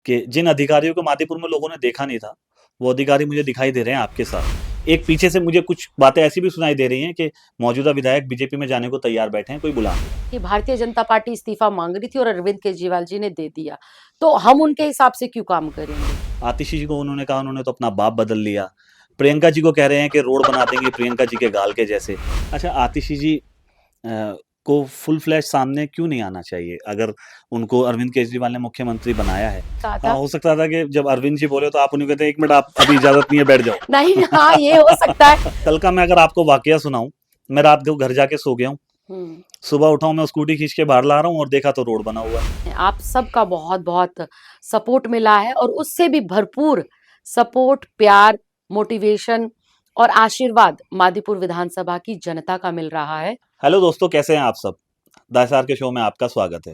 कि जिन अधिकारियों को मादीपुर में लोगों ने देखा नहीं था, वो अधिकारी मुझे दिखाई दे रहे हैं आपके साथ। एक पीछे से मुझे कुछ बातें ऐसी भी सुनाई दे रही हैं कि मौजूदा विधायक बीजेपी में जाने को तैयार बैठे हैं, कोई बुला नहीं रहा। कि भारतीय जनता पार्टी इस्तीफा मांग रही थी और अरविंद केजरीवाल जी ने दे दिया, तो हम उनके हिसाब से क्यों काम करेंगे? आतिशी जी को उन्होंने कहा उन्होंने तो अपना बाप बदल लिया। प्रियंका जी को कह रहे हैं कि रोड बना देंगे प्रियंका जी के गाल के जैसे। अच्छा, आतिशी जी को फुल फ्लैश सामने क्यों नहीं आना चाहिए अगर उनको अरविंद केजरीवाल ने मुख्यमंत्री बनाया है? कहा था हो सकता था कि जब अरविंद जी बोले तो आप उन्हें कहते हैं 1 मिनट आप अभी इजाजत नहीं है बैठ जाओ। नहीं, हाँ ये हो सकता है। कल का मैं अगर आपको वाकया सुनाऊं, मैं रात को घर जाके सो गया हूँ, सुबह उठाऊं मैं स्कूटी खींच के बाहर ला रहा हूँ और देखा तो रोड बना हुआ है। आप सबका बहुत बहुत सपोर्ट मिला है और उससे भी भरपूर सपोर्ट, प्यार, मोटिवेशन और आशीर्वाद मादीपुर विधानसभा की जनता का मिल रहा है। हेलो दोस्तों, कैसे हैं आप सब? दासार के शो में आपका स्वागत है।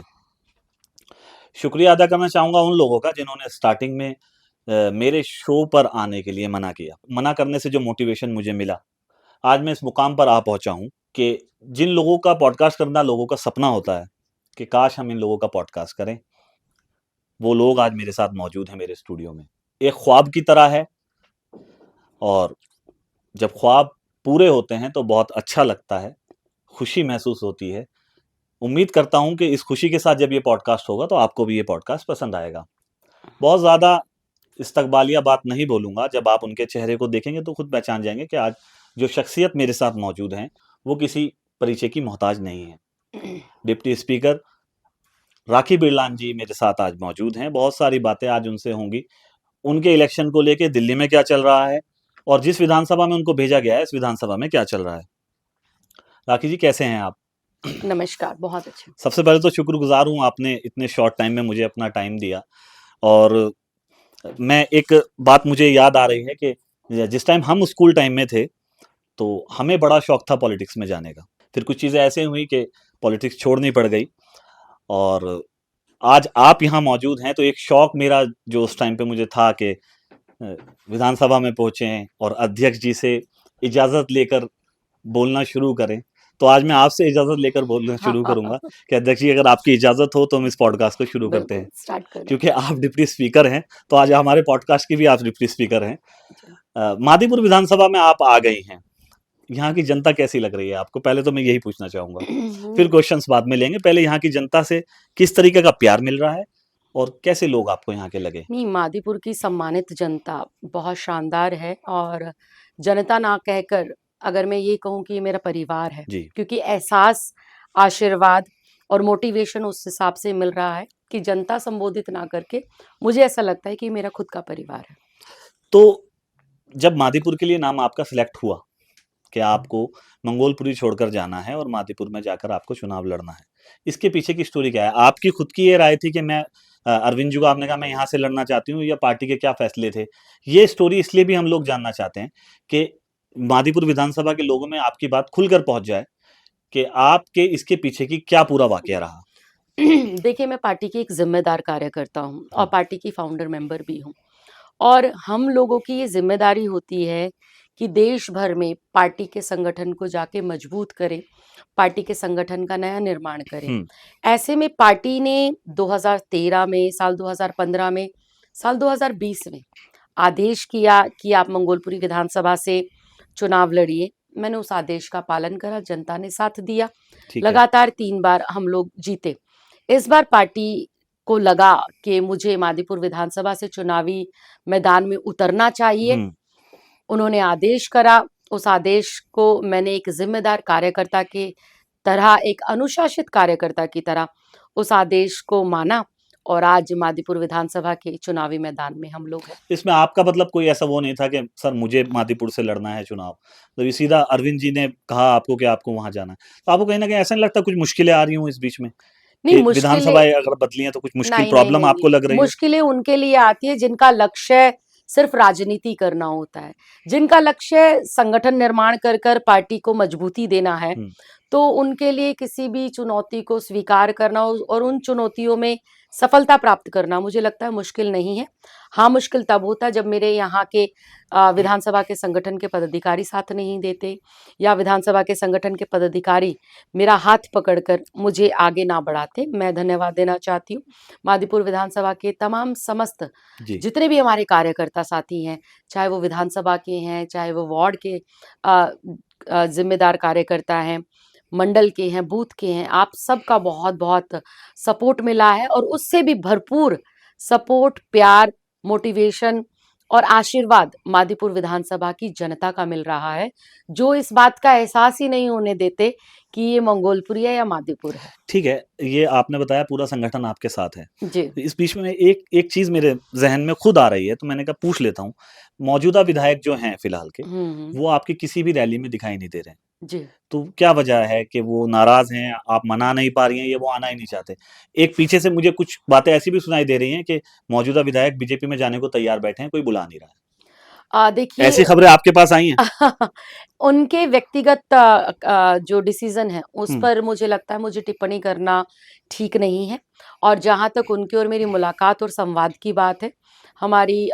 शुक्रिया अदा करना चाहूंगा उन लोगों का जिन्होंने स्टार्टिंग में मेरे शो पर आने के लिए मना किया। मना करने से जो मोटिवेशन मुझे मिला, आज मैं इस मुकाम पर आ पहुंचा हूं कि जिन लोगों का पॉडकास्ट करना लोगों का सपना होता है कि काश हम इन लोगों का पॉडकास्ट करें, वो लोग आज मेरे साथ मौजूद हैं मेरे स्टूडियो में। एक ख्वाब की तरह है और जब ख्वाब पूरे होते हैं तो बहुत अच्छा लगता है, खुशी महसूस होती है। उम्मीद करता हूं कि इस खुशी के साथ जब ये पॉडकास्ट होगा तो आपको भी ये पॉडकास्ट पसंद आएगा। बहुत ज़्यादा इस्तकबालिया बात नहीं बोलूंगा, जब आप उनके चेहरे को देखेंगे तो खुद पहचान जाएंगे कि आज जो शख्सियत मेरे साथ मौजूद हैं वो किसी परिचय की मोहताज नहीं है। डिप्टी स्पीकर राखी बिरलान जी मेरे साथ आज मौजूद हैं। बहुत सारी बातें आज उनसे होंगी, उनके इलेक्शन को लेके दिल्ली में क्या चल रहा है और जिस विधानसभा में उनको भेजा गया है इस विधानसभा में क्या चल रहा है। राखी जी, कैसे हैं आप? नमस्कार, बहुत अच्छे। सबसे पहले तो शुक्रगुजार हूँ, आपने इतने शॉर्ट टाइम में मुझे अपना टाइम दिया। और मैं एक बात मुझे याद आ रही है कि जिस टाइम हम स्कूल टाइम में थे तो हमें बड़ा शौक था पॉलिटिक्स में जाने का। फिर कुछ चीज़ें ऐसे हुई कि पॉलिटिक्स छोड़नी पड़ गई और आज आप यहाँ मौजूद हैं तो एक शौक मेरा जो उस टाइम पे मुझे था कि विधानसभा में पहुंचे और अध्यक्ष जी से इजाज़त लेकर बोलना शुरू करें। तो आज मैं आपसे इजाज़त लेकर बोलना शुरू करूंगा कि अध्यक्ष जी अगर आपकी इजाज़त हो तो हम इस पॉडकास्ट को शुरू करते हैं। स्टार्ट करें। क्योंकि आप डिप्टी स्पीकर हैं तो आज हमारे पॉडकास्ट की भी आप डिप्टी स्पीकर हैं। मादीपुर विधानसभा में आप आ गई हैं, यहाँ की जनता कैसी लग रही है आपको? पहले तो मैं यही पूछना चाहूंगा, फिर क्वेश्चंस बाद में लेंगे। पहले यहाँ की जनता से किस तरीके का प्यार मिल रहा है और कैसे लोग आपको यहाँ के लगे? नहीं, मादीपुर की सम्मानित जनता बहुत शानदार है और जनता ना कहकर अगर मैं ये कहूँ कि ये मेरा परिवार है, जी। क्योंकि एहसास, आशीर्वाद और मोटिवेशन उस हिसाब से मिल रहा है कि जनता संबोधित ना करके मुझे ऐसा लगता है कि मेरा खुद का परिवार है। तो जब मादीपुर के लिए नाम आपका सिलेक्ट हुआ कि आपको मंगोलपुरी छोड़कर जाना है और मादीपुर में जाकर आपको चुनाव लड़ना है, इसके पीछे की स्टोरी क्या है? आपकी खुद की ये राय थी कि मैं अरविंद जी को आपने कहा मैं यहाँ से लड़ना चाहती हूँ, या पार्टी के क्या फैसले थे? ये स्टोरी इसलिए भी हम लोग जानना चाहते हैं कि मादीपुर विधानसभा के लोगों में आपकी बात खुलकर पहुंच जाए कि आपके इसके पीछे की क्या पूरा वाकया रहा। देखिए, मैं पार्टी की एक जिम्मेदार कार्यकर्ता हूँ और पार्टी की फाउंडर मेंबर भी हूँ और हम लोगों की ये जिम्मेदारी होती है कि देश भर में पार्टी के संगठन को जाके मजबूत करें, पार्टी के संगठन का नया निर्माण करें। ऐसे में पार्टी ने 2013 में, साल 2015 में, साल 2020 में आदेश किया कि आप मंगोलपुरी विधानसभा से चुनाव लड़िए। मैंने उस आदेश का पालन करा, जनता ने साथ दिया। लगातार 3 बार हम लोग जीते। इस बार पार्टी को लगा कि मुझे मादीपुर विधानसभा से चुनावी मैदान में उतरना चाहिए। उन्होंने आदेश करा, उस आदेश को मैंने एक जिम्मेदार कार्यकर्ता के तरह, एक अनुशासित कार्यकर्ता की तरह उस आदेश को माना और आज मादीपुर विधानसभा के चुनावी मैदान में हम लोग हैं। इसमें आपका मतलब कोई ऐसा वो नहीं था कि सर मुझे मादीपुर से लड़ना है चुनाव, तो ये सीधा अरविंद जी ने कहा आपको कि आपको वहां जाना है, तो आपको कहीं ना कहीं ऐसा नहीं लगता कुछ मुश्किलें आ रही हूँ इस बीच में? नहीं, विधानसभाएं अगर बदली हैं तो कुछ मुश्किल नहीं, प्रॉब्लम नहीं, आपको लग रही है? मुश्किलें उनके लिए आती है जिनका लक्ष्य सिर्फ राजनीति करना होता है, जिनका लक्ष्य संगठन निर्माण कर पार्टी को मजबूती देना है, तो उनके लिए किसी भी चुनौती को स्वीकार करना और उन चुनौतियों में सफलता प्राप्त करना मुझे लगता है मुश्किल नहीं है। हाँ, मुश्किल तब होता है जब मेरे यहाँ के विधानसभा के संगठन के पदाधिकारी साथ नहीं देते, या विधानसभा के संगठन के पदाधिकारी मेरा हाथ पकड़कर मुझे आगे ना बढ़ाते। मैं धन्यवाद देना चाहती हूँ मादीपुर विधानसभा के तमाम समस्त जी। जितने भी हमारे कार्यकर्ता साथी हैं, चाहे वो विधानसभा के हैं, चाहे वो वार्ड के अ ज़िम्मेदार कार्यकर्ता हैं, मंडल के हैं, बूथ के हैं, आप सबका बहुत-बहुत सपोर्ट मिला है और उससे भी भरपूर सपोर्ट, प्यार, मोटिवेशन और आशीर्वाद मादीपुर विधानसभा की जनता का मिल रहा है, जो इस बात का एहसास ही नहीं होने देते कि ये मंगोलपुरी है या मादीपुर है। ठीक है, ये आपने बताया पूरा संगठन आपके साथ है। जी। इस बीच में एक चीज़ मेरे ज़हन में खुद आ रही है, तो मैंने कहा पूछ लेता हूँ। मौजूदा विधायक जो हैं फिलहाल के, हुँ। वो आपकी किसी भी रैली में दिखाई नहीं दे रहे हैं। जी। तो क्या वजह है कि वो नाराज़ हैं, आप मना नहीं पा रही हैं या वो आना ही नहीं चाहते? एक पीछे से मुझे कुछ बातें ऐसी भी सुनाई दे रही हैं कि मौजूदा विधायक बीजेपी में जाने को तैयार बैठे हैं, कोई बुला नहीं रहा है। देखिए ऐसी खबरें आपके पास आई हैं? उनके व्यक्तिगत जो डिसीजन है उस हुँ, पर मुझे लगता है मुझे टिप्पणी करना ठीक नहीं है। और जहाँ तक उनकी और मेरी मुलाकात और संवाद की बात है, हमारी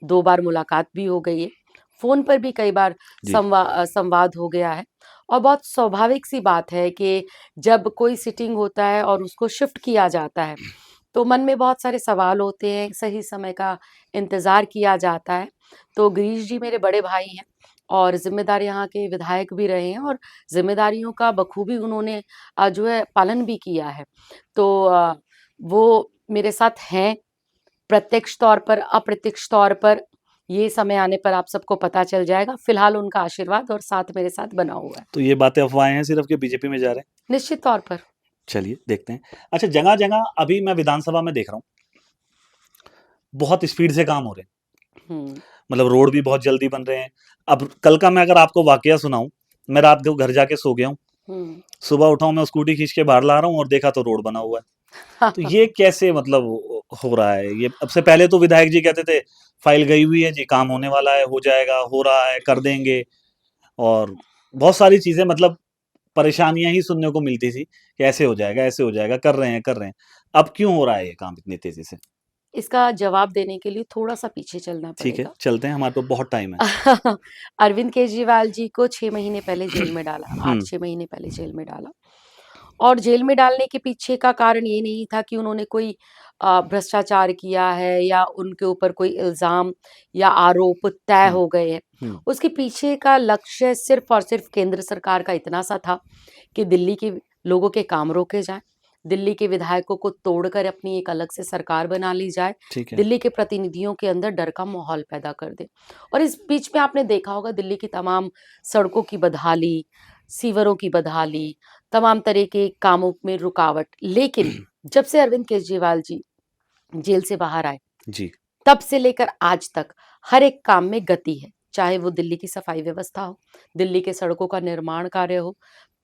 2 बार मुलाकात भी हो गई है। फ़ोन पर भी कई बार जी, संवाद हो गया है। और बहुत स्वाभाविक सी बात है कि जब कोई सिटिंग होता है और उसको शिफ्ट किया जाता है, तो मन में बहुत सारे सवाल होते हैं, सही समय का इंतज़ार किया जाता है। तो गिरीश जी मेरे बड़े भाई हैं और ज़िम्मेदार यहाँ के विधायक भी रहे हैं और ज़िम्मेदारियों का बखूबी उन्होंने जो है पालन भी किया है। तो वो मेरे साथ हैं, प्रत्यक्ष तौर पर, अप्रत्यक्ष तौर पर, ये समय आने पर आप सबको पता चल जाएगा। फ़िलहाल उनका आशीर्वाद और साथ मेरे साथ बना हुआ है। तो ये बातें अफ़वाहें हैं सिर्फ़ कि बीजेपी में जा रहे हैं? निश्चित तौर पर। चलिए, देखते हैं। अच्छा, जगह-जगह अभी मैं विधानसभा में देख रहा हूँ, बहुत स्पीड से काम हो रहे हैं। हुँ। मतलब रोड भी बहुत जल्दी बन रहे हैं। अब कल का मैं अगर आपको वाकया सुनाऊँ, मैं रात को घर जाके सो गया हूँ। हुँ। सुबह उठा हूँ, मैं स्कूटी खींच के बाहर ला रहा हूँ और देखा तो रोड बना हुआ है। तो ये कैसे मतलब हो रहा है? ये अब से पहले तो विधायक जी कहते थे, फाइल गई हुई है जी, काम होने वाला है, हो जाएगा, हो रहा है, कर देंगे और बहुत सारी चीज़ें मतलब परेशानियाँ ही सुनने को मिलती थी कि ऐसे हो जाएगा, कर रहे हैं, कर रहे हैं। अब क्यों हो रहा है ये काम इतनी तेज़ी से? इसका जवाब देने के लिए थोड़ा-सा पीछे चलना ठीक है, पड़ेगा। चलते हैं, हमारे पास बहुत टाइम है। अरविंद केजरीवाल जी को 6 महीने पहले जेल में डाला, हुँ, 8-6 महीने पहले जेल में डाला। और जेल में डालने के पीछे का कारण ये नहीं था कि उन्होंने कोई भ्रष्टाचार किया है या उनके ऊपर कोई इल्ज़ाम या आरोप तय हुँ, हो गए हैं। हुँ, उसके पीछे का लक्ष्य सिर्फ़ और सिर्फ़ केंद्र सरकार का इतना सा था कि दिल्ली के लोगों के काम रोके जाएँ, दिल्ली के विधायकों को तोड़कर अपनी एक अलग से सरकार बना ली जाए, ठीक है। दिल्ली के प्रतिनिधियों के अंदर डर का माहौल पैदा कर दें। और इस बीच में आपने देखा होगा दिल्ली की तमाम सड़कों की बदहाली, सीवरों की बदहाली, तमाम तरह के कामों में रुकावट। लेकिन जब से अरविंद केजरीवाल जी जेल से बाहर आए, जी, तब से लेकर आज तक हर एक काम में गति है। चाहे वो दिल्ली की सफाई व्यवस्था हो, दिल्ली के सड़कों का निर्माण कार्य हो,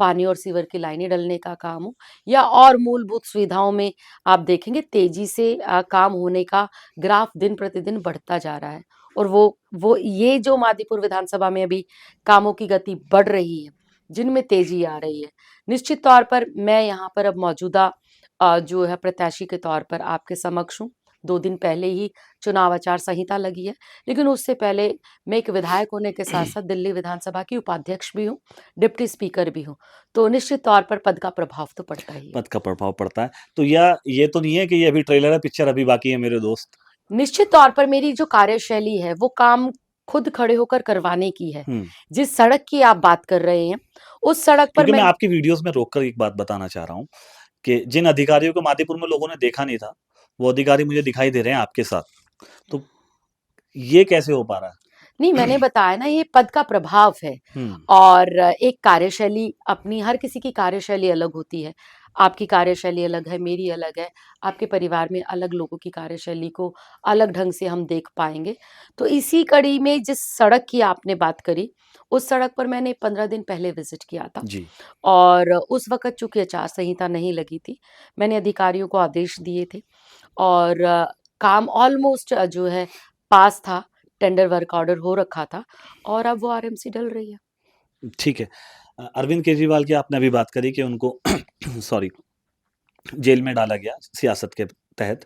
पानी और सीवर की लाइनें डलने का काम हो, या और मूलभूत सुविधाओं में आप देखेंगे तेजी से काम होने का ग्राफ दिन प्रतिदिन बढ़ता जा रहा है। और वो ये जो मादीपुर विधानसभा में अभी कामों की गति बढ़ रही है, जिनमें तेजी आ रही है, निश्चित तौर पर मैं यहाँ पर अब मौजूदा जो है प्रत्याशी के तौर पर आपके समक्ष हूँ। 2 दिन पहले ही चुनाव आचार संहिता लगी है, लेकिन उससे पहले मैं एक विधायक होने के साथ-साथ दिल्ली विधानसभा की उपाध्यक्ष भी हूँ, डिप्टी स्पीकर भी हूँ। तो निश्चित तौर पर पद का प्रभाव तो पड़ता ही है। पद का प्रभाव पड़ता है। तो या ये तो नहीं है कि ये अभी ट्रेलर है, पिक्चर अभी बाकी है मेरे दोस्त? निश्चित तौर पर मेरी जो कार्यशैली है, वो काम खुद खड़े होकर करवाने की है। हुँ, जिस सड़क की आप बात कर रहे हैं, उस सड़क पर क्योंकि मैं मैं आपकी वीडियोज़ में रोक कर एक बात बताना चाह रहा हूँ कि जिन अधिकारियों को मादीपुर में लोगों ने देखा नहीं था, वो अधिकारी मुझे दिखाई दे रहे हैं आपके साथ। तो ये कैसे हो पा रहा नहीं, है? मैंने बताया ना ये पद का प्रभाव है। हुँ, और एक कार्यशैली अपनी हर किसी की कार्यशैली अलग होती है। आपकी कार्यशैली अलग है, मेरी अलग है, आपके परिवार में अलग लोगों की कार्यशैली को अलग ढंग से हम देख पाएँगे। तो इसी कड़ी में जिस सड़क की आपने बात करी, उस सड़क पर मैंने 15 दिन पहले विज़िट किया था जी, और उस वक़्त चूँकि आचार संहिता नहीं लगी थी, मैंने अधिकारियों को आदेश दिए थे और काम ऑलमोस्ट जो है पास था, टेंडर वर्क ऑर्डर हो रखा था और अब वो आरएमसी डल रही है। ठीक है। अरविंद केजरीवाल की आपने अभी बात करी कि उनको सॉरी जेल में डाला गया सियासत के तहत।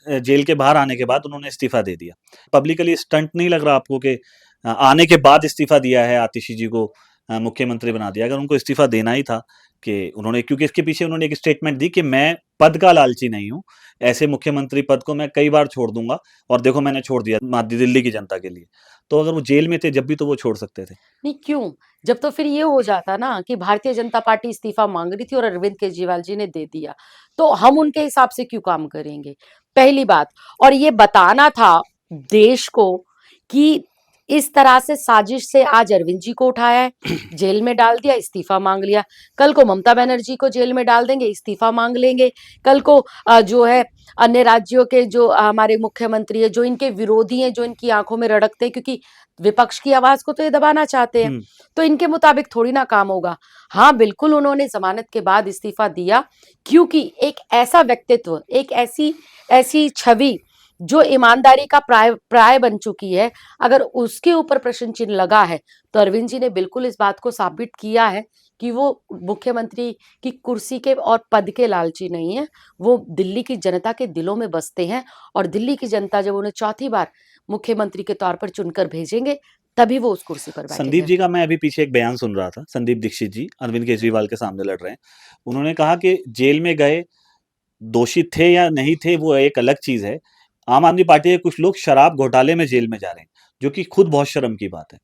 जेल के बाहर आने के बाद उन्होंने इस्तीफा दे दिया। पब्लिकली स्टंट नहीं लग रहा आपको कि आने के बाद इस्तीफा दिया है, आतिशी जी को मुख्यमंत्री बना दिया? अगर उनको इस्तीफा देना ही था कि उन्होंने, क्योंकि इसके पीछे उन्होंने एक स्टेटमेंट दी कि मैं पद का लालची नहीं हूँ, ऐसे मुख्यमंत्री पद को मैं कई बार छोड़ दूंगा और देखो मैंने छोड़ दिया दिल्ली की जनता के लिए। तो अगर वो जेल में थे जब भी, तो वो छोड़ सकते थे। नहीं क्यों? जब तो फिर ये हो जाता ना कि भारतीय जनता पार्टी इस्तीफा मांग रही थी और अरविंद केजरीवाल जी ने दे दिया, तो हम उनके हिसाब से क्यों काम करेंगे? पहली बात। और ये बताना था देश को कि इस तरह से साजिश से आज अरविंद जी को उठाया है, जेल में डाल दिया, इस्तीफा मांग लिया। कल को ममता बनर्जी को जेल में डाल देंगे, इस्तीफा मांग लेंगे। कल को जो है अन्य राज्यों के जो हमारे मुख्यमंत्री है, जो इनके विरोधी हैं, जो इनकी आंखों में रड़कते हैं, क्योंकि विपक्ष की आवाज को तो ये दबाना चाहते हैं, तो इनके मुताबिक थोड़ी ना काम होगा। हाँ बिल्कुल, उन्होंने जमानत के बाद इस्तीफा दिया, क्योंकि एक ऐसा व्यक्तित्व, एक ऐसी ऐसी छवि जो ईमानदारी का प्राय बन चुकी है, अगर उसके ऊपर प्रश्न चिन्ह लगा है, तो अरविंद जी ने बिल्कुल इस बात को साबित किया है कि वो मुख्यमंत्री की कुर्सी के और पद के लालची नहीं है। वो दिल्ली की जनता के दिलों में बसते हैं, और दिल्ली की जनता जब उन्हें चौथी बार मुख्यमंत्री के तौर पर चुनकर भेजेंगे, तभी वो उस कुर्सी पर संदीप बैठेंगे। जी का मैं अभी पीछे एक बयान सुन रहा था, संदीप दीक्षित जी अरविंद केजरीवाल के सामने लड़ रहे हैं। उन्होंने कहा कि जेल में गए दोषी थे या नहीं थे वो एक अलग चीज है, आम आदमी पार्टी के कुछ लोग शराब घोटाले में जेल में जा रहे हैं, जो कि खुद बहुत शर्म की बात है।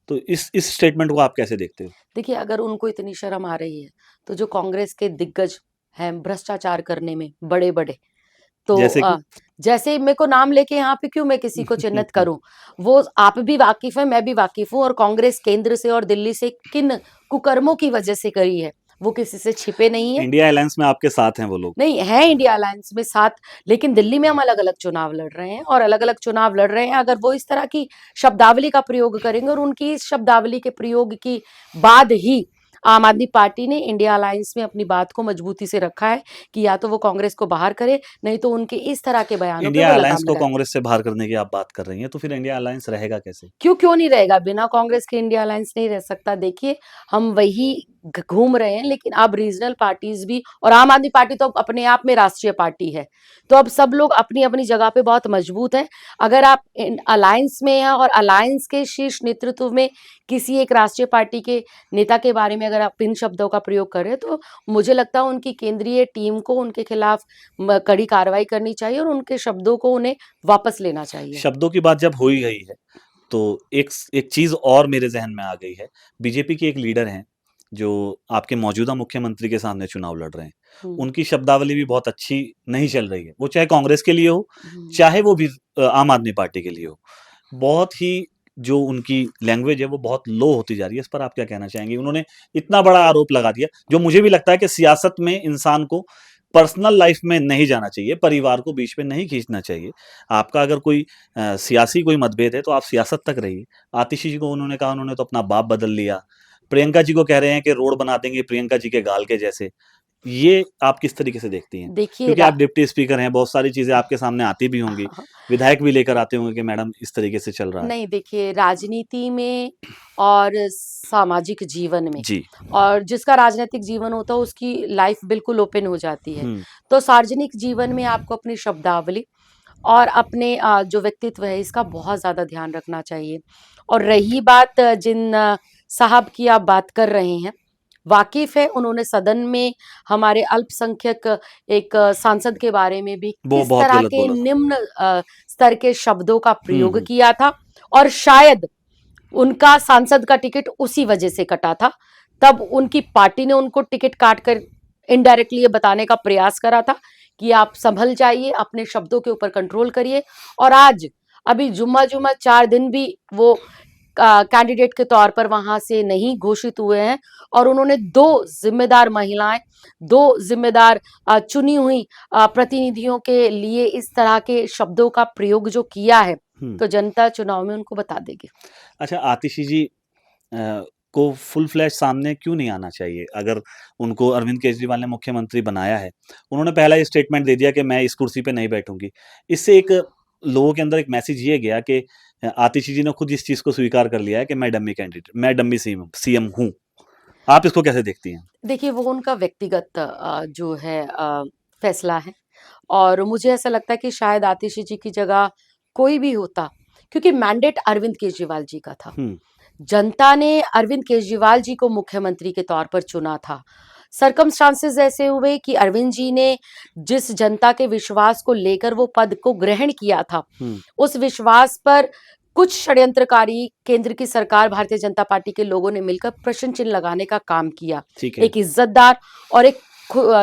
तो इस स्टेटमेंट को आप कैसे देखते हो? देखिए, अगर उनको इतनी शर्म आ रही है, तो जो कांग्रेस के दिग्गज हैं भ्रष्टाचार करने में बड़े-बड़े, तो जैसे कि जैसे मेरे को नाम लेके यहाँ पे क्यों मैं किसी को चिन्हित करूं, वो आप भी वाकिफ हैं, मैं भी वाकिफ हूँ, और कांग्रेस केंद्र से और दिल्ली से किन कुकर्मों की वजह से करी है, वो किसी से छिपे नहीं है। इंडिया अलायंस में आपके साथ हैं वो लोग। नहीं है इंडिया अलायंस में साथ, लेकिन दिल्ली में हम अलग अलग चुनाव लड़ रहे हैं, और अलग अलग चुनाव लड़ रहे हैं। अगर वो इस तरह की शब्दावली का प्रयोग करेंगे, और उनकी इस शब्दावली के प्रयोग की बाद ही आम आदमी पार्टी ने इंडिया अलायंस में अपनी बात को मजबूती से रखा है कि या तो वो कांग्रेस को बाहर करे, नहीं तो उनके इस तरह के बयानों पे इंडिया वो अलायंस लगाम को लगाए। कांग्रेस से बाहर करने की आप बात कर रही हैं, तो फिर इंडिया अलायंस रहेगा कैसे? क्यों नहीं रहेगा? बिना कांग्रेस के इंडिया अलायंस नहीं रह सकता। देखिए, हम वही घूम रहे हैं, लेकिन अब रीजनल पार्टीज भी, और आम आदमी पार्टी तो अपने आप में राष्ट्रीय पार्टी है, तो अब सब लोग अपनी अपनी जगह पे बहुत मजबूत है। अगर आप अलायंस में हैं और अलायंस के शीर्ष नेतृत्व में किसी एक राष्ट्रीय पार्टी के नेता के बारे में अगर आप इन शब्दों का प्रयोग करें, तो मुझे लगता है उनकी केंद्रीय टीम को उनके खिलाफ कड़ी कार्रवाई करनी चाहिए, और उनके शब्दों को उन्हें वापस लेना चाहिए। शब्दों की बात जब हो ही गई है, तो एक एक चीज और मेरे जहन में आ गई है। बीजेपी के एक लीडर हैं जो आपके मौजूदा मुख्यमंत्री के सामने चुनाव लड़ रहे हैं, हम्म, उनकी शब्दावली भी बहुत अच्छी नहीं चल रही है, वो चाहे कांग्रेस के लिए हो, हम्म। चाहे वो भी आम आदमी पार्टी के लिए हो। बहुत ही जो उनकी लैंग्वेज है वो बहुत लो होती जा रही है। इस पर आप क्या कहना चाहेंगे? उन्होंने इतना बड़ा आरोप लगा दिया, जो मुझे भी लगता है कि सियासत में इंसान को पर्सनल लाइफ में नहीं जाना चाहिए, परिवार को बीच में नहीं खींचना चाहिए। आपका अगर कोई सियासी कोई मतभेद है तो आप सियासत तक रहिए। आतिशी जी को उन्होंने कहा उन्होंने तो अपना बाप बदल लिया। प्रियंका जी को कह रहे हैं कि रोड बना देंगे प्रियंका जी के गाल के जैसे। ये आप किस तरीके से देखती हैं? देखिए क्योंकि आप डिप्टी स्पीकर हैं, बहुत सारी चीजें आपके सामने आती भी होंगी, विधायक भी लेकर आते होंगे कि मैडम इस तरीके से चल रहा है। नहीं, देखिए, राजनीति में और सामाजिक जीवन में, जी। और जिसका राजनीतिक जीवन होता है उसकी लाइफ बिल्कुल ओपन हो जाती है। हम्म। तो सार्वजनिक जीवन में आपको अपनी शब्दावली और अपने जो व्यक्तित्व है, इसका बहुत ज्यादा ध्यान रखना चाहिए। और रही बात जिन साहब की आप बात कर रहे हैं, वाकिफ है, उन्होंने सदन में हमारे अल्पसंख्यक एक सांसद के बारे में भी वो किस बहुत तरह गलत के बोला था। निम्न स्तर के शब्दों का प्रयोग हम्म। किया था, और शायद उनका सांसद का टिकट उसी वजह से कटा था। तब उनकी पार्टी ने उनको टिकट काट कर इनडायरेक्टली ये बताने का प्रयास करा था कि आप संभल जाइए, अपने शब्दों के ऊपर कंट्रोल करिए। और आज अभी जुम्मा जुम्मा 4 दिन भी वो कैंडिडेट के तौर पर वहां से नहीं घोषित हुए हैं, और उन्होंने दो जिम्मेदार महिलाएं, दो जिम्मेदार चुनी हुई प्रतिनिधियों के लिए इस तरह के शब्दों का प्रयोग जो किया है, तो जनता चुनाव में उनको बता देगी। अच्छा, आतिशी जी को फुल फ्लैश सामने क्यों नहीं आना चाहिए? अगर उनको अरविंद केजरीवाल ने मुख्यमंत्री बनाया है, उन्होंने पहला ही स्टेटमेंट दे दिया कि मैं इस कुर्सी पे नहीं बैठूंगी। इससे एक लोगों के अंदर एक मैसेज ये गया कि आतिशी जी ने खुद इस चीज को स्वीकार कर लिया है कि मैं डम्मी कैंडिडेट, मैं डम्मी सीएम हूँ। आप इसको कैसे देखती हैं? देखिए, वो उनका व्यक्तिगत जो है फैसला है और मुझे ऐसा लगता है कि शायद आतिशी जी की जगह कोई भी होता, क्योंकि मैंडेट अरविंद केजरीवाल जी का था। हुँ, जनता ने अरविंद केजरीवाल जी को मुख्यमंत्री के तौर पर चुना था। सर्कमस्टांसेस ऐसे हुए कि अरविंद जी ने जिस जनता के विश्वास को लेकर वो पद को ग्रहण किया था, हुँ, उस विश्वास पर कुछ षड्यंत्रकारी केंद्र की सरकार भारतीय जनता पार्टी के लोगों ने मिलकर प्रश्न चिन्ह लगाने का काम किया। ठीक है। एक इज्जतदार और एक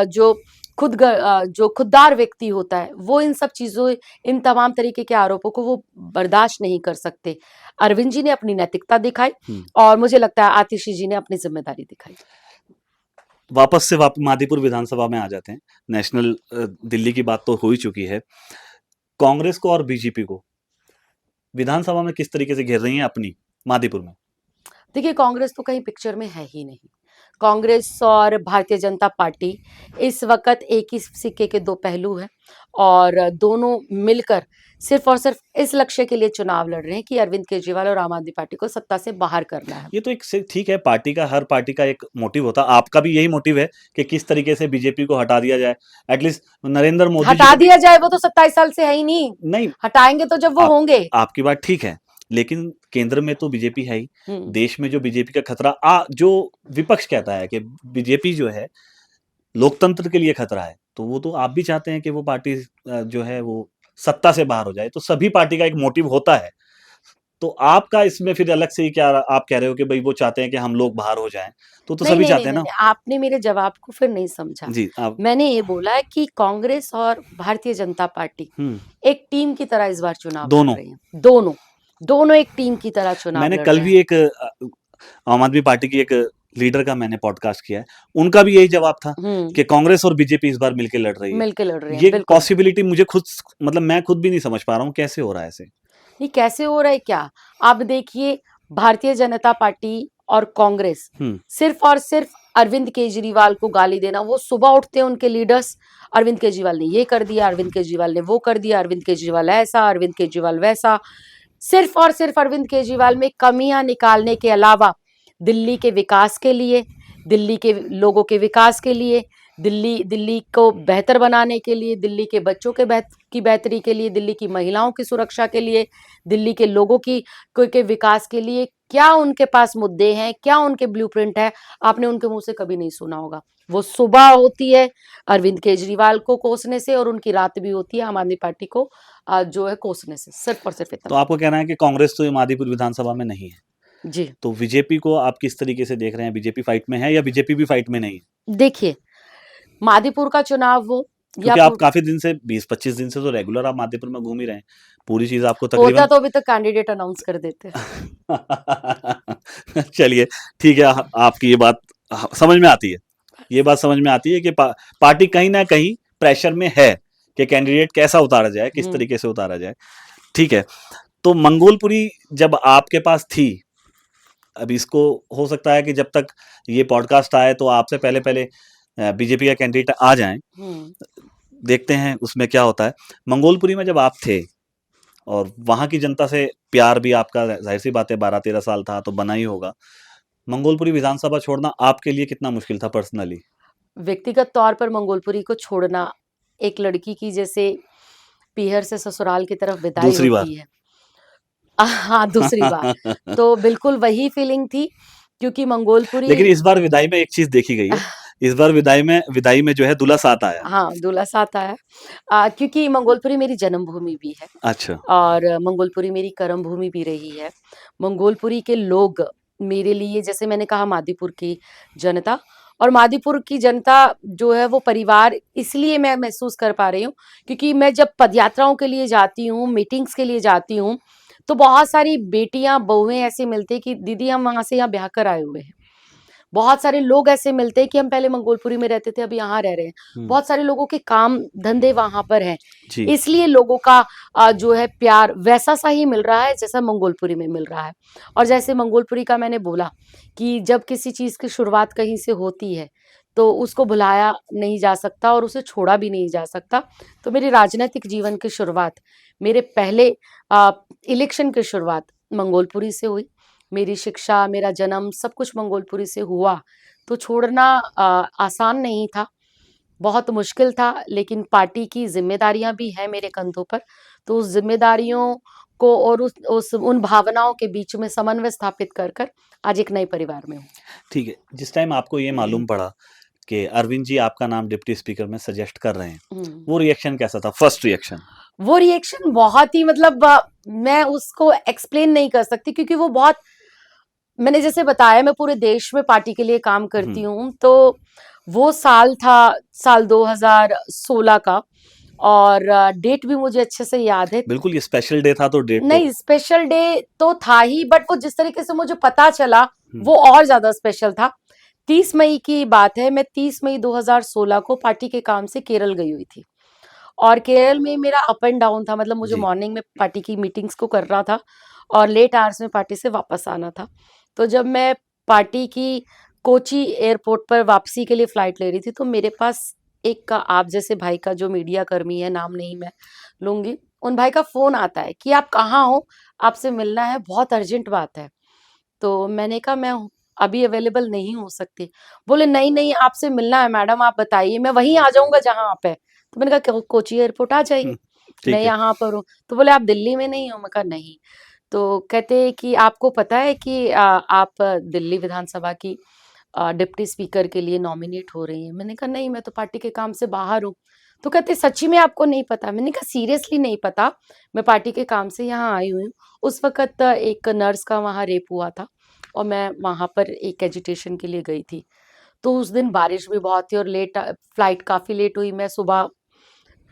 जो जो खुददार व्यक्ति होता है, वो इन सब चीजों, इन तमाम तरीके के आरोपों को वो बर्दाश्त नहीं कर सकते। अरविंद जी ने अपनी नैतिकता दिखाई हुँ। और मुझे लगता है आतिशी जी ने अपनी जिम्मेदारी दिखाई। वापस से मादीपुर विधानसभा में आ जाते हैं। नेशनल दिल्ली की बात तो हो ही चुकी है। कांग्रेस को और बीजेपी को विधानसभा में किस तरीके से घेर रही हैं अपनी मादीपुर में? देखिए, कांग्रेस तो कहीं पिक्चर में है ही नहीं। कांग्रेस और भारतीय जनता पार्टी इस वक्त एक ही सिक्के के दो पहलू हैं और दोनों मिलकर सिर्फ और सिर्फ इस लक्ष्य के लिए चुनाव लड़ रहे हैं कि अरविंद केजरीवाल और आम आदमी पार्टी को सत्ता से बाहर करना है। ये तो एक से ठीक है, हर पार्टी का एक मोटिव होता है। आपका भी यही मोटिव है कि किस तरीके से बीजेपी को हटा दिया जाए। एटलीस्ट नरेंद्र मोदी जी हटा को भी दिया जाए, वो तो 27 साल से है ही नहीं। नहीं, हटाएंगे तो जब वो आप होंगे। आपकी बात ठीक है, लेकिन केंद्र में तो बीजेपी है ही। हम्म। देश में जो बीजेपी का खतरा जो विपक्ष कहता है कि बीजेपी जो है लोकतंत्र के लिए खतरा है, तो वो तो आप भी चाहते हैं कि वो पार्टी जो है वो सत्ता से बाहर हो जाए। तो सभी पार्टी का एक मोटिव होता है। तो आपका इसमें फिर अलग से ही क्या आप कह रहे हो कि भाई वो चाहते हैं कि हम लोग बाहर हो जाएं, तो नहीं सभी नहीं नहीं चाहते हैं नहीं ना? नहीं, आपने मेरे जवाब को फिर नहीं समझा। जी आप। मैंने ये बोला है कि कांग्रेस और भारतीय जनता पार्टी हम्म। एक टीम की तरह इस बार चुनाव लड़ दोनों। रही हैं। दोनों दोनों एक टीम की तरह चुनाव मैंने लड़ कल रहे भी हैं। एक आम आदमी पार्टी की एक लीडर का मैंने पॉडकास्ट किया है, उनका भी यही जवाब था कि कांग्रेस और बीजेपी इस बार मिलकर लड़ रही है। मिलके लड़ रहे हैं, ये बिल्कुल। पॉसिबिलिटी मुझे खुद मतलब मैं खुद भी नहीं समझ पा रहा हूँ कैसे हो रहा है ऐसे। ये कैसे हो रहा है क्या? आप देखिए, भारतीय जनता पार्टी और कांग्रेस हम्म। सिर्फ और सिर्फ अरविंद केजरीवाल को गाली देना। वो सुबह उठते हैं उनके लीडर्स, अरविंद केजरीवाल ने ये कर दिया, अरविंद केजरीवाल ने वो कर दिया, अरविंद केजरीवाल ऐसा, अरविंद केजरीवाल वैसा। सिर्फ और सिर्फ अरविंद केजरीवाल में कमियां निकालने के अलावा दिल्ली के विकास के लिए, दिल्ली के लोगों के विकास के लिए, दिल्ली को बेहतर बनाने के लिए, दिल्ली के बच्चों की बेहतरी के लिए, दिल्ली की महिलाओं की सुरक्षा के लिए, दिल्ली के लोगों के विकास के लिए क्या उनके पास मुद्दे हैं, क्या उनके ब्लूप्रिंट है, आपने उनके मुंह से कभी नहीं सुना होगा। वो सुबह होती है अरविंद केजरीवाल को कोसने से और उनकी रात भी होती है आम आदमी पार्टी को जो है कोसने से, सिर्फ और सिर्फ तो इतना। आपको कहना है कि कांग्रेस तो ये मादीपुर विधानसभा में नहीं है, जी, तो बीजेपी को आप किस तरीके से देख रहे हैं? बीजेपी फाइट में है या बीजेपी भी फाइट में नहीं है? देखिए, मादीपुर का चुनाव हो या क्योंकि आप काफी दिन से 20-25 दिन से तो रेगुलर आप मादीपुर में घूम ही रहे हैं, पूरी चीज आपको होता तकरीबन तो अभी तक कैंडिडेट अनाउंस कर देते। चलिए ठीक है, आपकी ये बात समझ में आती है। ये बात समझ में आती है कि पार्टी कहीं ना कहीं प्रेशर में है कि कैंडिडेट कैसा उतारा जाए, किस तरीके से उतारा जाए। ठीक है, तो मंगोलपुरी जब आपके पास थी, अब इसको हो सकता है कि जब तक ये पॉडकास्ट आए तो आपसे पहले पहले बीजेपी का कैंडिडेट आ जाएं, देखते हैं उसमें क्या होता है। मंगोलपुरी में जब आप थे और वहां की जनता से प्यार भी आपका जाहिर सी बात है 12-13 साल था तो बना ही होगा। मंगोलपुरी विधानसभा छोड़ना आपके लिए कितना मुश्किल था पर्सनली? व्यक्तिगत तौर पर मंगोलपुरी को छोड़ना एक लड़की की जैसे पीहर से ससुराल की तरफ विदाई दूसरी बार। होती है। हाँ, दूसरी बार तो बिल्कुल वही फीलिंग थी, क्योंकि मंगोलपुरी लेकिन इस बार विदाई में एक चीज देखी गई है, इस बार विदाई में जो है दूल्हा साथ आया। हाँ, दूल्हा साथ आया। क्योंकि मंगोलपुरी मेरी जन्मभूमि भी है अच्छा। और मंगोलपुरी मेरी कर्म भूमि भी रही है। मंगोलपुरी के लोग मेरे लिए, जैसे मैंने कहा, मादीपुर की जनता, और मादीपुर की जनता जो है वो परिवार इसलिए मैं महसूस कर पा रही हूँ क्योंकि मैं जब पदयात्राओं के लिए जाती हूँ, मीटिंग्स के लिए जाती हूँ, तो बहुत सारी बेटियां बहुएं ऐसे मिलते हैं कि दीदी हम वहां से यहाँ ब्याह कर आए हुए हैं। बहुत सारे लोग ऐसे मिलते हैं कि हम पहले मंगोलपुरी में रहते थे, अभी यहाँ रह रहे हैं। बहुत सारे लोगों के काम धंधे वहां पर हैं, इसलिए लोगों का जो है प्यार वैसा सा ही मिल रहा है जैसा मंगोलपुरी में मिल रहा है। और जैसे मंगोलपुरी का मैंने बोला कि जब किसी चीज की शुरुआत कहीं से होती है तो उसको भुलाया नहीं जा सकता और उसे छोड़ा भी नहीं जा सकता। तो मेरी राजनीतिक जीवन की शुरुआत, मेरे पहले इलेक्शन की शुरुआत मंगोलपुरी से हुई। मेरी शिक्षा, मेरा जन्म सब कुछ मंगोलपुरी से हुआ। तो छोड़ना आसान नहीं था, बहुत मुश्किल था, लेकिन पार्टी की ज़िम्मेदारियाँ भी हैं मेरे कंधों पर, तो उस ज़िम्मेदारियों को और उस उन भावनाओं के बीच में समन्वय स्थापित कर आज एक नए परिवार में हूँ। ठीक है, जिस टाइम आपको ये मालूम पड़ा कि अरविंद जी आपका नाम डिप्टी स्पीकर में सजेस्ट कर रहे हैं, हुँ। वो रिएक्शन कैसा था? First reaction? वो रिएक्शन बहुत ही मतलब मैं उसको एक्सप्लेन नहीं कर सकती, क्योंकि वो बहुत, मैंने जैसे बताया मैं पूरे देश में पार्टी के लिए काम करती हूँ, तो वो साल था साल 2016 का, और डेट भी मुझे अच्छे से याद है। बिल्कुल, ये स्पेशल डे था तो डेट तो नहीं, स्पेशल डे तो था ही, बट वो जिस तरीके से मुझे पता चला हुँ। वो और ज्यादा स्पेशल था। 30 मई की बात है, मैं 30 मई 2016 को पार्टी के काम से केरल गई हुई थी, और केरल में मेरा अप एंड डाउन था, मतलब मुझे जी। मॉर्निंग में पार्टी की मीटिंग्स को करना था और लेट आवर्स में पार्टी से वापस आना था। तो जब मैं पार्टी की कोची एयरपोर्ट पर वापसी के लिए फ्लाइट ले रही थी, तो मेरे पास एक आप जैसे भाई का, जो मीडिया कर्मी है, नाम नहीं मैं लूंगी, उन भाई का फोन आता है कि आप कहाँ हो, आपसे मिलना है, बहुत अर्जेंट बात है। तो मैंने कहा मैं अभी अवेलेबल नहीं हो सकती। बोले नहीं नहीं, आपसे मिलना है मैडम, आप बताइए, मैं वहीं आ जाऊंगा जहां आप है। तो मैंने कहा कोची एयरपोर्ट आ जाइए, हुँ, मैं ठीक है। यहाँ पर हूँ। तो बोले आप दिल्ली में नहीं हो? मैं कहा नहीं। तो कहते हैं कि आपको पता है कि आप दिल्ली विधानसभा की डिप्टी स्पीकर के लिए नॉमिनेट हो रही हैं? मैंने कहा नहीं, मैं तो पार्टी के काम से बाहर हूँ। तो कहते सच्ची में आपको नहीं पता? मैंने कहा सीरियसली नहीं पता, मैं पार्टी के काम से यहाँ आई हुई हूँ। उस वक्त एक नर्स का वहाँ रेप हुआ था, और मैं वहाँ पर एक एजिटेशन के लिए गई थी। तो उस दिन बारिश भी बहुत थी और फ्लाइट काफी लेट हुई। मैं सुबह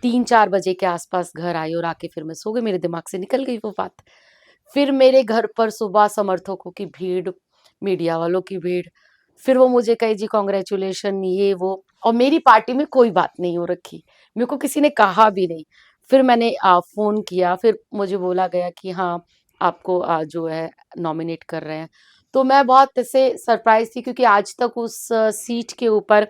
3-4 बजे के आसपास घर आई और आके फिर मैं सो गई, मेरे दिमाग से निकल गई वो बात। फिर मेरे घर पर सुबह समर्थकों की भीड़, मीडिया वालों की भीड़, फिर वो मुझे कहे जी कांग्रेचुलेशन, ये वो, और मेरी पार्टी में कोई बात नहीं हो रखी, मेरे को किसी ने कहा भी नहीं। फिर मैंने फोन किया, फिर मुझे बोला गया कि हाँ, आपको जो है नॉमिनेट कर रहे हैं। तो मैं बहुत ऐसे सरप्राइज थी, क्योंकि आज तक उस सीट के ऊपर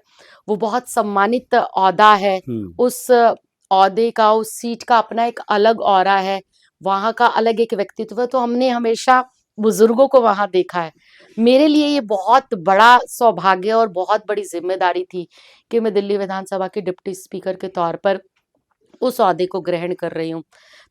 वो बहुत सम्मानित ओहदा है, हुँ। उस ओहदे का, उस सीट का अपना एक अलग ऑरा है, वहाँ का अलग एक व्यक्तित्व है। तो हमने हमेशा बुजुर्गों को वहाँ देखा है। मेरे लिए ये बहुत बड़ा सौभाग्य और बहुत बड़ी जिम्मेदारी थी कि मैं दिल्ली विधानसभा के डिप्टी स्पीकर के तौर पर उस ओहदे को ग्रहण कर रही हूँ।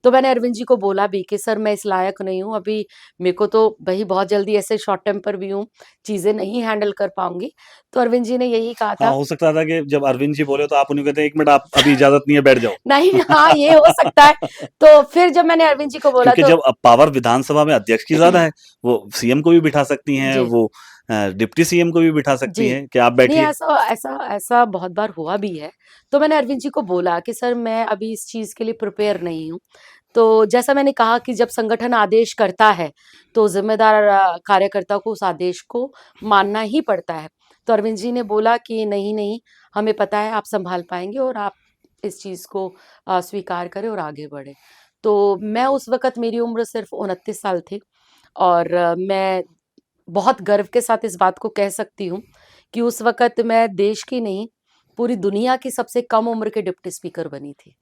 तो मैंने अरविंद जी को बोला भी कि सर मैं इस लायक नहीं हूँ, अभी मेरे को तो भाई बहुत जल्दी, ऐसे शॉर्ट टेम्पर भी हूँ, चीज़ें नहीं हैंडल कर पाऊँगी। तो अरविंद जी ने यही कहा हाँ, था। हो सकता था कि जब अरविंद जी बोले तो आप उन्हें कहते 1 मिनट आप अभी इजाज़त नहीं है, बैठ जाओ। नहीं, हाँ, ये हो सकता है। तो फिर जब मैंने अरविंद जी को बोला क्योंकि तो जब पावर विधानसभा में अध्यक्ष की ज़्यादा है, वो सीएम को भी बिठा सकती हैं, जी, वो डिप्टी सीएम को भी बिठा सकती जी। हैं कि आप नहीं, बैठिए। ऐसा ऐसा ऐसा बहुत बार हुआ भी है। तो मैंने अरविंद जी को बोला कि सर मैं अभी इस चीज़ के लिए प्रिपेयर नहीं हूँ। तो जैसा मैंने कहा कि जब संगठन आदेश करता है, तो ज़िम्मेदार कार्यकर्ता को उस आदेश को मानना ही पड़ता है। तो अरविंद जी ने बोला कि नहीं, नहीं, हमें पता है आप सँभाल पाएँगे और आप इस चीज़ को स्वीकार करें और आगे बढ़ें। तो मैं उस वक़्त, मेरी उम्र सिर्फ़ 29 साल थी, और मैं बहुत गर्व के साथ इस बात को कह सकती हूँ कि उस वक़्त मैं देश की नहीं, पूरी दुनिया की सबसे कम उम्र के डिप्टी स्पीकर बनी थी।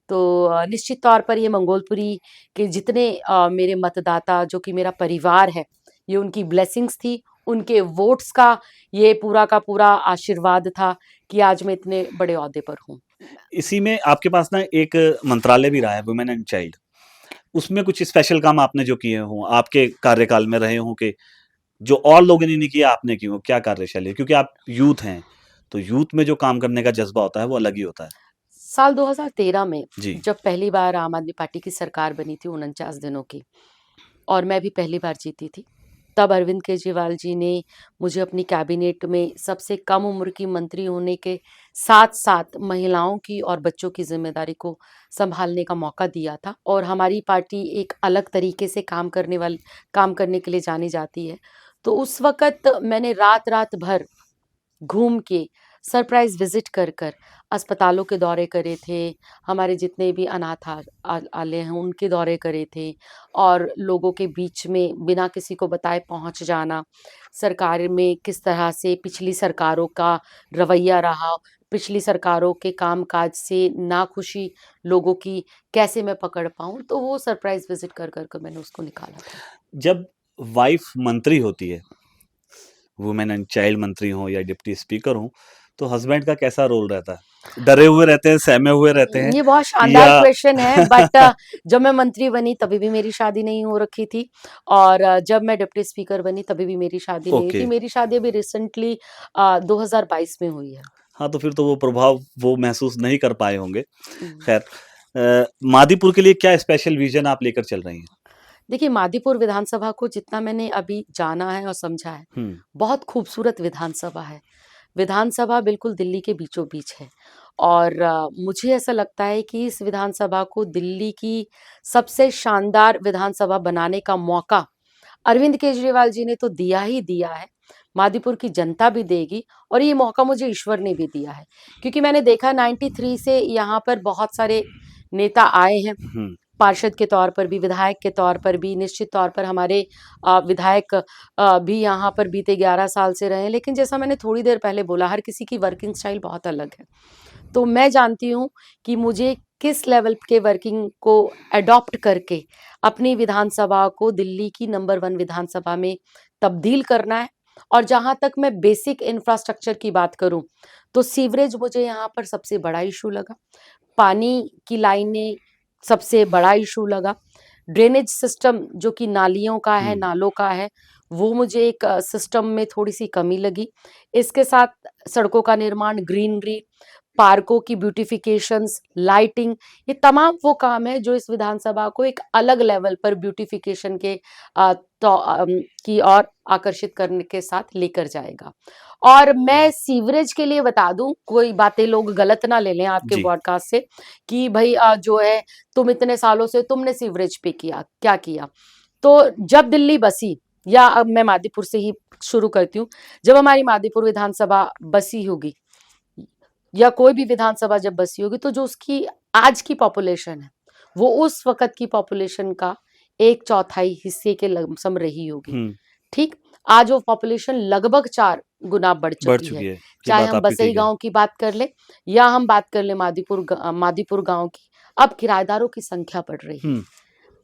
तो निश्चित तौर पर ये मंगोलपुरी के जितने मेरे मतदाता, जो कि मेरा परिवार है, ये उनकी ब्लेसिंग्स थी, उनके वोट्स का ये पूरा का पूरा आशीर्वाद था कि आज मैं इतने बड़े ओहदे पर हूँ। इसी में आपके पास ना एक मंत्रालय भी रहा है, वुमेन एंड चाइल्ड। उसमें कुछ स्पेशल काम आपने जो किए हों, आपके कार्यकाल में रहे हों कि जो और लोगों ने नहीं किया आपने किए हों, क्या कार्यशैली है? क्योंकि आप यूथ हैं, तो यूथ में जो काम करने का जज़्बा होता है वो अलग ही होता है। साल 2013 में जी। जब पहली बार आम आदमी पार्टी की सरकार बनी थी 49 दिनों की, और मैं भी पहली बार जीती थी, तब अरविंद केजरीवाल जी ने मुझे अपनी कैबिनेट में सबसे कम उम्र की मंत्री होने के साथ-साथ महिलाओं की और बच्चों की ज़िम्मेदारी को सँभालने का मौका दिया था, और हमारी पार्टी एक अलग तरीके से काम करने के लिए जानी जाती है। तो उस वक़्त मैंने रात-रात भर घूम के, सरप्राइज़ विज़िट कर अस्पतालों के दौरे करे थे, हमारे जितने भी अनाथ आलय हैं उनके दौरे करे थे, और लोगों के बीच में बिना किसी को बताए पहुँच जाना, सरकार में किस तरह से पिछली सरकारों का रवैया रहा, पिछली सरकारों के काम-काज से नाखुशी लोगों की कैसे मैं पकड़ पाऊँ, तो वो सरप्राइज़ विज़िट कर मैंने उसको निकाला था। जब वाइफ़ मंत्री होती है, वुमेन एंड चाइल्ड मंत्री हों या डिप्टी स्पीकर हों, तो हस्बैंड का कैसा रोल रहता है? डरे हुए रहते हैं, सहमे हुए रहते हैं ये बहुत शानदार या क्वेश्चन है, बट जब मैं मंत्री बनी तभी भी मेरी शादी नहीं हो रखी थी, और जब मैं डिप्टी स्पीकर बनी तभी भी मेरी शादी नहीं हुई ओके। थी। मेरी शादी अभी रिसेंटली 2022 में हुई है। हाँ, तो फिर तो वो प्रभाव वो महसूस नहीं कर पाए होंगे। हम्म। खैर, मादीपुर के लिए क्या स्पेशल विजन आप लेकर चल रही हैं? देखिए, मादीपुर विधानसभा को जितना मैंने अभी जाना है और समझा है, हुँ, बहुत खूबसूरत विधानसभा है। विधानसभा बिल्कुल दिल्ली के बीचों बीच है, और मुझे ऐसा लगता है कि इस विधानसभा को दिल्ली की सबसे शानदार विधानसभा बनाने का मौका अरविंद केजरीवाल जी ने तो दिया ही दिया है, मादीपुर की जनता भी देगी, और ये मौका मुझे ईश्वर ने भी दिया है, क्योंकि मैंने देखा 93 से यहाँ पर बहुत सारे नेता आए हैं, हुँ, पार्षद के तौर पर भी, विधायक के तौर पर भी, निश्चित तौर पर हमारे विधायक भी यहाँ पर बीते 11 साल से रहे हैं। लेकिन जैसा मैंने थोड़ी देर पहले बोला, हर किसी की वर्किंग स्टाइल बहुत अलग है। तो मैं जानती हूँ कि मुझे किस लेवल के वर्किंग को अडॉप्ट करके अपनी विधानसभा को दिल्ली की नंबर 1 विधानसभा में तब्दील करना है। और जहाँ तक मैं बेसिक इंफ्रास्ट्रक्चर की बात करूँ, तो सीवरेज मुझे यहाँ पर सबसे बड़ा इश्यू लगा। पानी की लाइनें सबसे बड़ा इशू लगा। ड्रेनेज सिस्टम जो कि नालियों का है, हुँ, नालों का है, वो मुझे एक सिस्टम में थोड़ी-सी कमी लगी। इसके साथ सड़कों का निर्माण, ग्रीनरी, पार्कों की ब्यूटिफिकेशंस, लाइटिंग, ये तमाम वो काम है जो इस विधानसभा को एक अलग लेवल पर ब्यूटिफिकेशन के की ओर आकर्षित करने के साथ लेकर जाएगा। और मैं सीवरेज के लिए बता दूं, कोई बातें लोग गलत ना ले लें आपके जी। पॉडकास्ट से, कि भाई जो है तुम इतने सालों से तुमने सीवरेज पे किया क्या किया। तो जब दिल्ली बसी, या अब मैं मादीपुर से ही शुरू करती हूँ, जब हमारी मादीपुर विधानसभा बसी होगी, या कोई भी विधानसभा जब बसी होगी, तो जो उसकी आज की पॉपुलेशन है, वो उस वक्त की पॉपुलेशन का 1/4 हिस्से के लमसम रही होगी। हुँ, ठीक, आज वो पॉपुलेशन लगभग 4 गुना बढ़ बढ़ चुकी है। चुकी है। ये चाहे बात हम आपकी बसई ठीक है। गांव की बात कर ले, या हम बात कर ले मादीपुर गांव की। अब किराएदारों की संख्या बढ़ रही हुँ, है।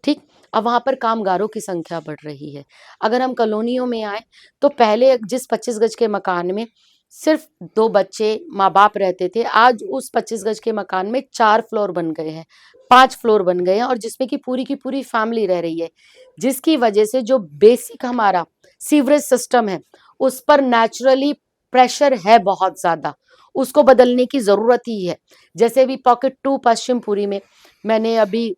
ठीक, अब वहां पर कामगारों की संख्या बढ़ रही है। अगर हम कॉलोनियों में आए, तो पहले जिस 25 गज के मकान में सिर्फ 2 बच्चे माँ बाप रहते थे, आज उस 25 गज के मकान में 4 फ्लोर बन गए हैं, 5 फ्लोर बन गए हैं, और जिसमें की पूरी फैमिली रह रही है, जिसकी वजह से जो बेसिक हमारा सीवरेज सिस्टम है, उस पर नेचुरली प्रेशर है बहुत ज्यादा, उसको बदलने की जरूरत ही है। जैसे भी पॉकेट 2 पश्चिमपुरी में मैंने अभी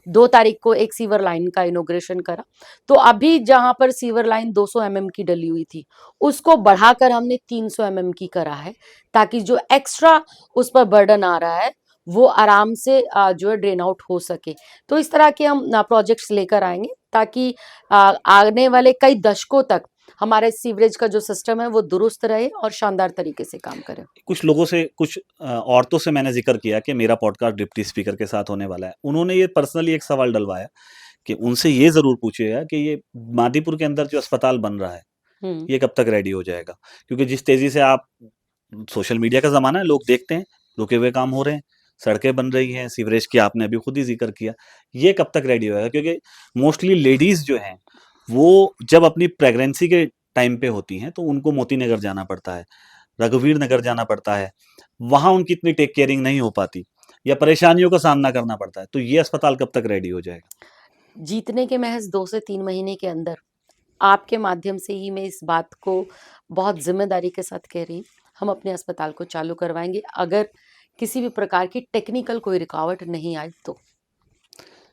2 तारीख को एक सीवर लाइन का इनॉग्रेशन करा, तो अभी जहां पर सीवर लाइन 200 mm की डली हुई थी, उसको बढ़ाकर हमने 300 mm की करा है, ताकि जो एक्स्ट्रा उस पर बर्डन आ रहा है, वो आराम से जो है ड्रेन आउट हो सके। तो इस तरह के हम प्रोजेक्ट्स लेकर आएंगे, ताकि आने वाले कई दशकों तक हमारे सीवरेज का जो सिस्टम है वो दुरुस्त रहे और शानदार तरीके से काम करे। कुछ लोगों से, कुछ औरतों से मैंने ज़िक्र किया कि मेरा पॉडकास्ट डिप्टी स्पीकर के साथ होने वाला है। उन्होंने ये पर्सनली एक सवाल डलवाया कि उनसे ये ज़रूर पूछिएगा कि ये मादीपुर के अंदर जो अस्पताल बन रहा है, हम्म। ये कब तक रेडी हो जाएगा? क्योंकि जिस तेज़ी से आप, सोशल मीडिया का ज़माना है, लोग देखते हैं, रुके हुए काम हो रहे हैं, सड़कें बन रही हैं, सीवरेज की आपने अभी खुद ही ज़िक्र किया। ये कब तक रेडी होएगा? क्योंकि मोस्टली लेडीज़ जो हैं, वो जब अपनी प्रेगनेंसी के टाइम पे होती हैं, तो उनको मोती नगर जाना पड़ता है, रघुवीर नगर जाना पड़ता है। वहाँ उनकी इतनी टेक केयरिंग नहीं हो पाती या परेशानियों का सामना करना पड़ता है। तो ये अस्पताल कब तक रेडी हो जाएगा? जीतने के महज 2 से 3 महीने के अंदर, आपके माध्यम से ही मैं इस बात को बहुत ज़िम्मेदारी के साथ कह रही हूँ, हम अपने अस्पताल को चालू करवाएँगे, अगर किसी भी प्रकार की टेक्निकल कोई रुकावट नहीं आई तो।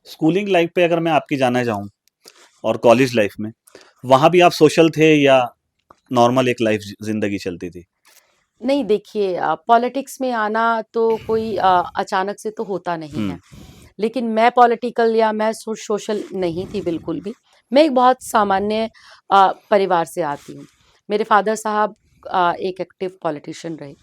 स्कूलिंग लाइफ पे अगर मैं आपकी जानना चाहूँ और कॉलेज लाइफ में, वहाँ भी आप सोशल थे या नॉर्मल एक लाइफ ज़िंदगी चलती थी? नहीं, देखिए, पॉलिटिक्स में आना तो कोई अचानक से तो होता नहीं हुँ, है। लेकिन मैं पॉलिटिकल या मैं सोशल नहीं थी बिल्कुल भी। मैं एक बहुत सामान्य परिवार से आती हूँ। मेरे फादर साहब एक एक्टिव पॉलिटिशियन रहे,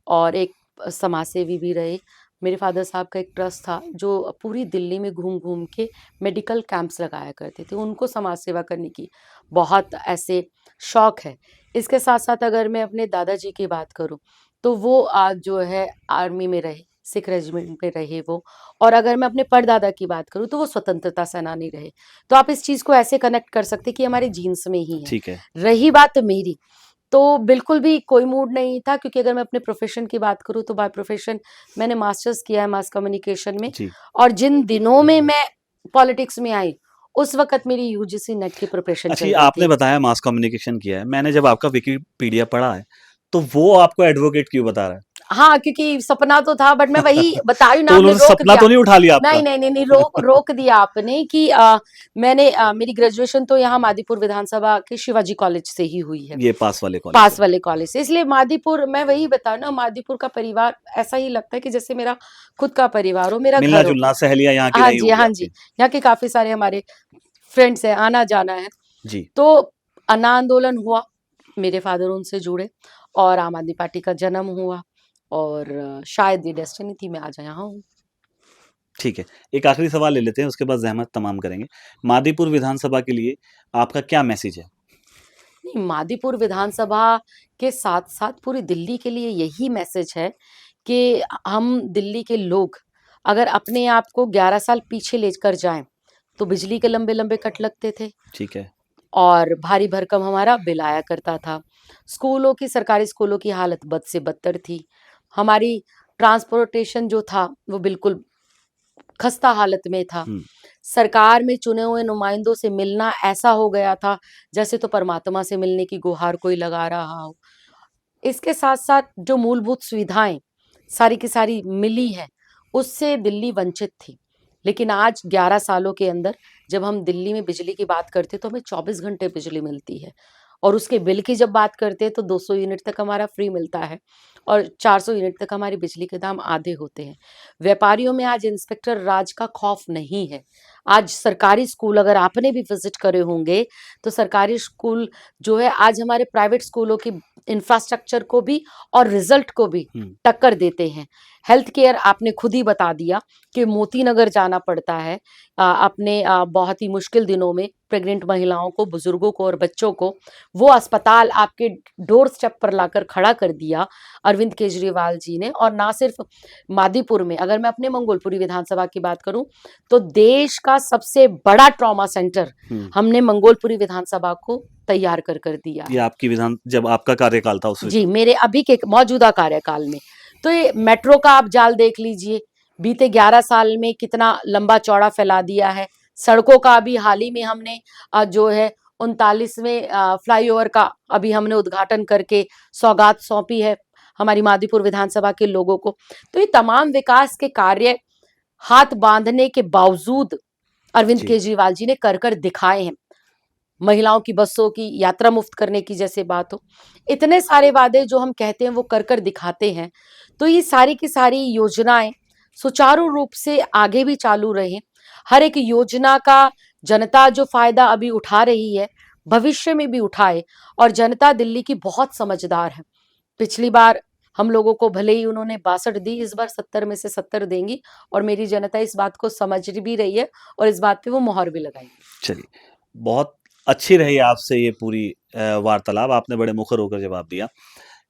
और एक समाजसेवी भी रहे। मेरे फादर साहब का एक ट्रस्ट था जो पूरी दिल्ली में घूम-घूम के मेडिकल कैंप्स लगाया करते थे। उनको समाज सेवा करने की बहुत ऐसे शौक है। इसके साथ-साथ अगर मैं अपने दादाजी की बात करूँ, तो वो जो है आर्मी में रहे, सिख रेजिमेंट में रहे वो, और अगर मैं अपने परदादा की बात करूँ तो वो स्वतंत्रता सेनानी रहे। तो आप इस चीज़ को ऐसे कनेक्ट कर सकते हैं कि हमारे जीन्स में ही है। ठीक है। रही बात मेरी, तो बिल्कुल भी कोई मूड नहीं था, क्योंकि अगर मैं अपने प्रोफ़ेशन की बात करूँ तो बाय प्रोफ़ेशन मैंने मास्टर्स किया है मास कम्युनिकेशन में, जी। और जिन दिनों में मैं पॉलिटिक्स में आई, उस वक़्त मेरी यूजीसी नेट की प्रिपरेशन अच्छा, चल ये रही आपने थी। बताया मास कम्युनिकेशन किया है, मैंने जब आपका विकिपीडिया पढ़ा है, तो वो आपको एडवोकेट क्यों बता रहा है? हाँ, क्योंकि सपना तो था, बट मैं वही बता रही हूँ ना, तो आपने उन्होंने रोक सपना दिया। तो नहीं उठा लिया नहीं, आपका? नहीं, नहीं, नहीं, रोक दिया आपने कि मैंने मेरी ग्रेजुएशन तो यहाँ मादीपुर विधानसभा के शिवाजी कॉलेज से ही हुई है, ये पास वाले कॉलेज पास से। वाले कॉलेज से। इसलिए मादीपुर, मैं वही बता रही हूँ ना, मादीपुर का परिवार ऐसा ही लगता है कि जैसे मेरा खुद का परिवार हो, मेरा घर हो। मिलना-जुलना, सहेलियाँ यहाँ की हाँ रही जी, होंगी हाँ जी। आपकी। यहाँ के काफ़ी सारे हमारे फ्रेंड्स हैं, आना-जाना है। जी। तो अन्ना आंदोलन हुआ, मेरे फादर उनसे जुड़े, और आम आदमी पार्टी का जन्म हुआ, और शायद ये डेस्टिनी थी, मैं आज यहाँ हूँ। ठीक है। एक आखिरी सवाल ले लेते हैं, उसके बाद ज़हमत तमाम करेंगे। मादीपुर विधानसभा के लिए आपका क्या मैसेज है? नहीं, मादीपुर विधानसभा के साथ-साथ पूरी दिल्ली के लिए यही मैसेज है कि हम दिल्ली के लोग अगर अपने आप को 11 साल पीछे लेकर जाएँ, तो बिजली के लंबे-लंबे कट लगते थे, ठीक है। और भारी भरकम हमारा बिल आया करता था। स्कूलों की, सरकारी स्कूलों की हालत बद से बदतर थी। हमारी ट्रांसपोर्टेशन जो था, वो बिल्कुल खस्ता हालत में था। हुँ। सरकार में चुने हुए नुमाइंदों से मिलना ऐसा हो गया था, जैसे तो परमात्मा से मिलने की गुहार कोई लगा रहा हो। इसके साथ-साथ जो मूलभूत सुविधाएँ सारी की सारी मिली हैं, उससे दिल्ली वंचित थी। लेकिन आज 11 सालों के अंदर जब हम दिल्ली में बिजली की बात करते हैं, तो हमें 24 घंटे बिजली मिलती है, और उसके बिल की जब बात करते हैं, तो 200 यूनिट तक हमारा फ्री मिलता है, और 400 यूनिट तक हमारी बिजली के दाम आधे होते हैं। व्यापारियों में आज इंस्पेक्टर राज का खौफ नहीं है। आज सरकारी स्कूल अगर आपने भी विज़िट करे होंगे, तो सरकारी स्कूल जो है आज हमारे प्राइवेट स्कूलों की इंफ्रास्ट्रक्चर को भी और रिजल्ट को भी हुँ। टक्कर देते हैं। हेल्थ केयर आपने खुद ही बता दिया कि मोती नगर जाना पड़ता है अपने बहुत ही मुश्किल दिनों में प्रेग्नेंट महिलाओं को, बुजुर्गों को और बच्चों को, वो अस्पताल आपके डोर स्टेप पर लाकर खड़ा कर दिया अरविंद केजरीवाल जी ने। और ना सिर्फ मादीपुर में, अगर मैं अपने मंगोलपुरी विधानसभा की बात करूं, तो देश का सबसे बड़ा ट्रॉमा सेंटर हुँ। हमने मंगोलपुरी विधानसभा को तैयार कर दिया ये है। आपकी विधान जब आपका कार्यकाल था उस जी, मेरे अभी के मौजूदा कार्यकाल में। तो ये मेट्रो का आप जाल देख लीजिए, बीते 11 साल में कितना लंबा-चौड़ा फैला दिया है। सड़कों का अभी हाल ही में हमने जो है 39वें फ्लाईओवर का अभी हमने उद्घाटन करके सौगात सौंपी है हमारी मादीपुर विधानसभा के लोगों को। तो ये तमाम विकास के कार्य हाथ बाँधने के बावजूद अरविंद जी। केजरीवाल जी ने कर दिखाए हैं। महिलाओं की बसों की यात्रा मुफ्त करने की जैसे बात हो, इतने सारे वादे जो हम कहते हैं वो कर दिखाते हैं। तो ये सारी की सारी योजनाएं सुचारू रूप से आगे भी चालू रहें। हर एक योजना का जनता जो फायदा अभी उठा रही है, भविष्य में भी उठाए। और जनता दिल्ली की बहुत समझदार है। पिछली बार हम लोगों को भले ही उन्होंने 62 दी, इस बार 70 में से 70 देंगी, और मेरी जनता इस बात को समझ भी रही है, और इस बात पे वो मोहर भी लगाएंगी। चलिए, बहुत अच्छी रही आपसे ये पूरी वार्तालाप, आपने बड़े मुखर होकर जवाब दिया।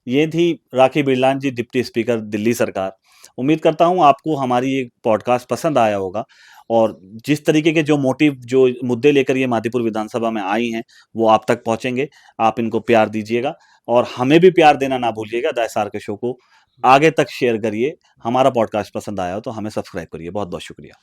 ये थी राखी बिरलान जी, डिप्टी स्पीकर दिल्ली सरकार। उम्मीद करता हूँ आपको हमारी ये पॉडकास्ट पसंद आया होगा, और जिस तरीके के जो मोटिव, जो मुद्दे लेकर ये मादीपुर विधानसभा में आई हैं, वो आप तक पहुँचेंगे। आप इनको प्यार दीजिएगा, और हमें भी प्यार देना ना भूलिएगा। द एसआर के शो को आगे तक शेयर करिए। हमारा पॉडकास्ट पसंद आया हो तो हमें सब्सक्राइब करिए। बहुत-बहुत शुक्रिया।